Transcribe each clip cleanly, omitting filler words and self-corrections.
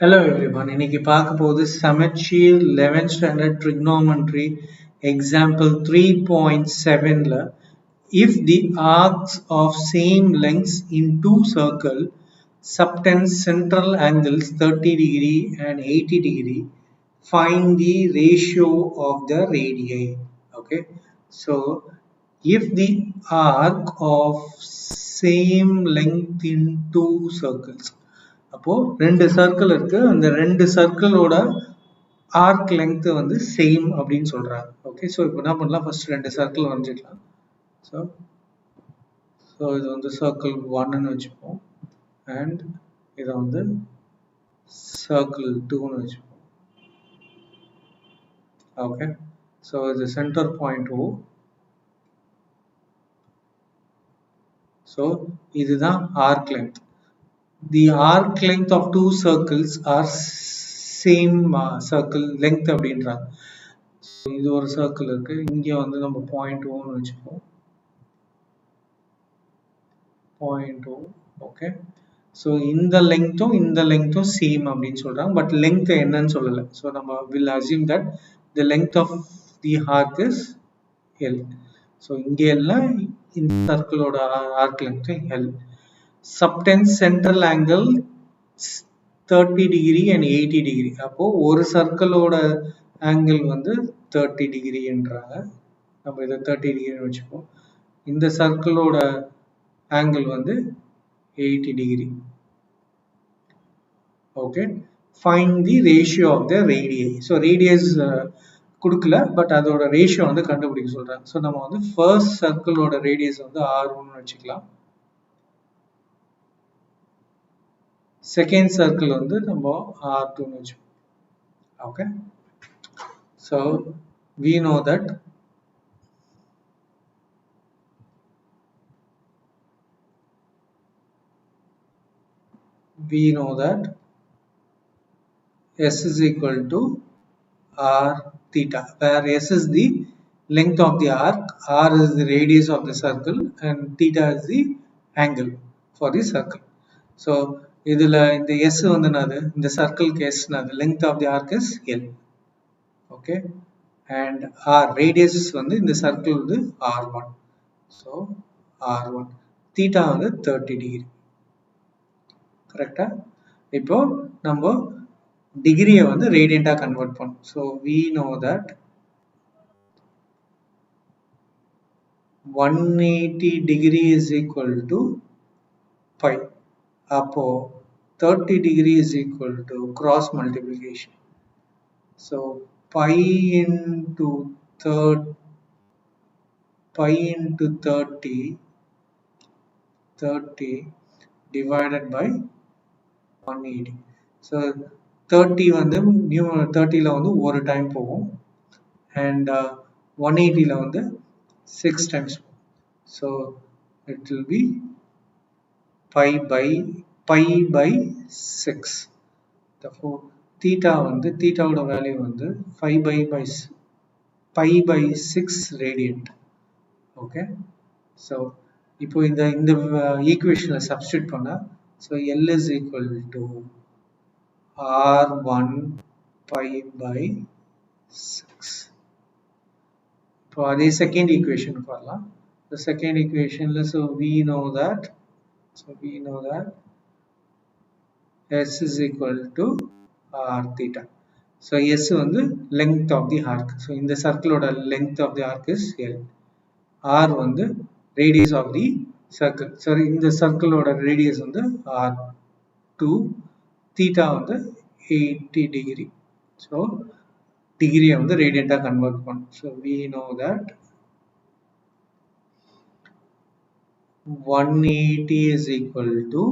Hello everyone. இன்னைக்கு பார்க்க போகுது சமச்சீர் 11th standard trigonometry example 3.7ல if the arcs of same lengths in two circles subtend central angles 30 degree and 80 degree, find the ratio of the radii. Okay, so if the arc of same length in two circles, அப்போ ரெண்டு circle இருக்கு, அந்த ரெண்டு சர்க்கிளோட arc length வந்து same அப்படின்னு சொல்றாங்க. Okay, so இப்போ என்ன பண்ணலாம், ஃபர்ஸ்ட் ரெண்டு சர்க்கிள் வரைஞ்சிக்கலாம். ஸோ இது வந்து சர்க்கிள் 1ன்னு வச்சுப்போம், அண்ட் இதை வந்து சர்க்கிள் 2ன்னு வச்சுப்போம். ஓகே, ஸோ இது சென்டர் பாயிண்ட் ஓ. ஸோ இதுதான் arc length. The arc length of two circles are same circle length அப்படின்றாங்க. இது ஒரு சர்க்கிள் இருக்கு, இங்க வந்து நம்ம பாயிண்ட் ஓன்னு வச்சுப்போம். பாயிண்ட் ஓ. ஓகே, ஸோ இந்த லெங்க்த்தும் சேம் அப்படின்னு சொல்றாங்க, பட் லெங்க் என்னன்னு சொல்லலை. ஸோ நம்ம will assume that the length of the arc is L. So இங்க எல்லாம் இந்த சர்க்கிளோட arc length L. Subtend central angle 30 degree and 80 degree. அப்போ ஒரு சர்க்கிளோட ஆங்கிள் வந்து 30 டிகிரின்றாங்க, நம்ம இதை 30 டிகிரின்னு வச்சுப்போம். இந்த சர்க்கிளோட ஆங்கிள் வந்து 80 degree. Okay, find the ratio of the radii. So radius கொடுக்கல, பட் அதோட ரேஷியோ வந்து கண்டுபிடிக்க சொல்றாங்க. ஸோ நம்ம வந்து ஃபர்ஸ்ட் சர்க்கிளோட ரேடியஸ் வந்து R1 வச்சுக்கலாம். செகண்ட் சர்க்கிள் வந்து நம்ம R2 வச்சுப்போம். Okay, so we know that S is equal to R theta, where S is the length of the arc, R is the radius of the circle, and theta is the angle for the circle. So இதுல இந்த S வந்து என்னது, இந்த சர்க்கிள்க்கு S என்னது, length of the arc is L. Okay, and R radius வந்து இந்த circle வந்து R1. So R1 theta வந்து 30 டிகிரி. கரெக்டா? இப்போ நம்ம டிகிரியை வந்து ரேடியண்டா கன்வெர்ட் பண்ணோம். So we know that 180 degree is equal to pi. அப்போ 30 degree is equal to cross multiplication. So pi into 30 divided by 180. So 30 வந்து 30ல வந்து ஒரு டைம் போகும், and 180ல வந்து 6 times போகும். So it will be pi by 6. Therefore theta வந்து thetaவோட value வந்து pi by 6 radiant. Okay, so இப்போ இந்த ஈக்குவேஷனை சப்ஸ்டிட்யூட் பண்ணா, so L is equal to R1 pi by 6. இப்போ அதே செகண்ட் ஈக்குவேஷன் பண்ணலாம். The second equation, so we know that S is equal to R theta. So S வந்து length of the arc. So இந்த சர்க்கிளோட length of the arc is L. R வந்து radius of the circle. Sorry, இந்த சர்க்கிளோட radius வந்து R2. Theta வந்து 80 degree. So டிகிரியை வந்து ரேடியண்டா convert பண்ணும். So we know that 180 is equal to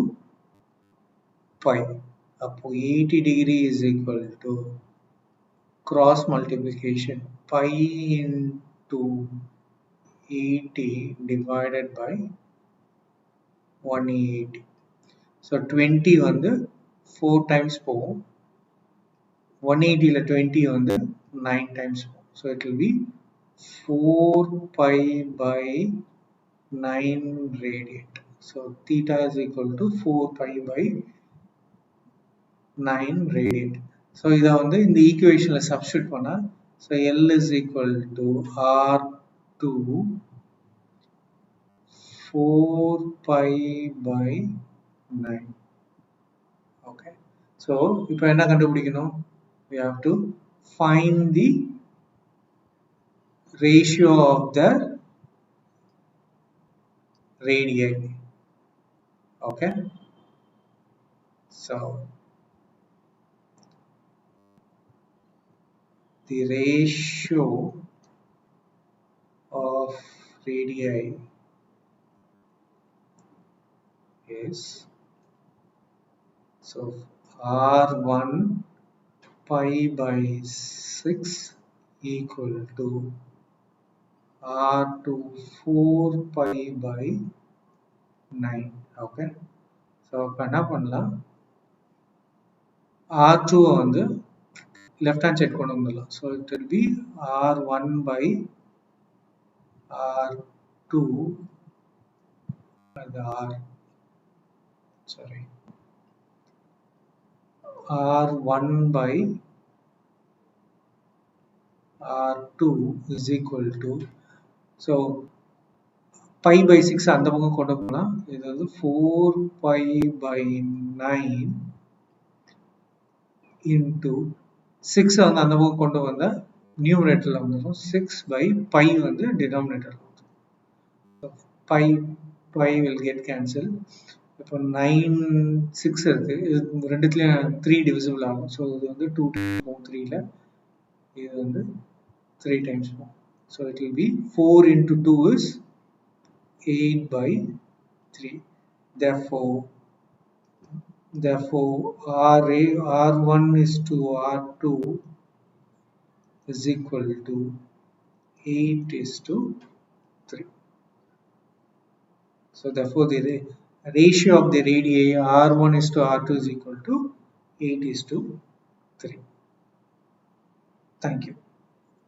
pi. அப்போ 80 degree is equal to cross multiplication pi into 80 divided by 180. So 20 வந்து 4 times போகும், 180ல 20 வந்து 9 times போகும். So it will be 4 pi by 9 radiant. So theta is equal to 4 pi by 9 radian. So இதை வந்து இந்த ஈக்குவேஷன்ல substitute பண்ணா, so L is equal to R2 4 pi by 9. Okay. So இப்போ என்ன கண்டுபிடிக்கணும்? We have to find the ratio of the radii. Okay. So the ratio of radii is, so R1 pi by 6 equal to R2 4 pi by 9. Okay. So என்ன பண்ணலாம், R2 வந்து left hand side கொண்டு வந்துடலாம். So it will be R1 by R2 and R1 by R2 is equal to, so pi by 6 அந்த பக்கம் கொண்டு போனா இது வந்து 4 pi by 9 into 6 வந்து அந்த பக்கம் கொண்டு வந்தா நியூமரேட்டர்ல வந்துடும், 6 by pi வந்து டினாமினேட்டர்ல வந்துடும். pi will get cancelled. இப்போ 9 6 இருக்கு, இது ரெண்டுத்துலயும் 3 divisible ஆகும். ஸோ இது வந்து 2 times 3ல இது வந்து 3 times 4. So it will be 4 into 2 is 8 by 3. Therefore R1 is to R2 is equal to 8 is to 3. So therefore the ratio of the radii R1 is to R2 is equal to 8 is to 3. Thank you.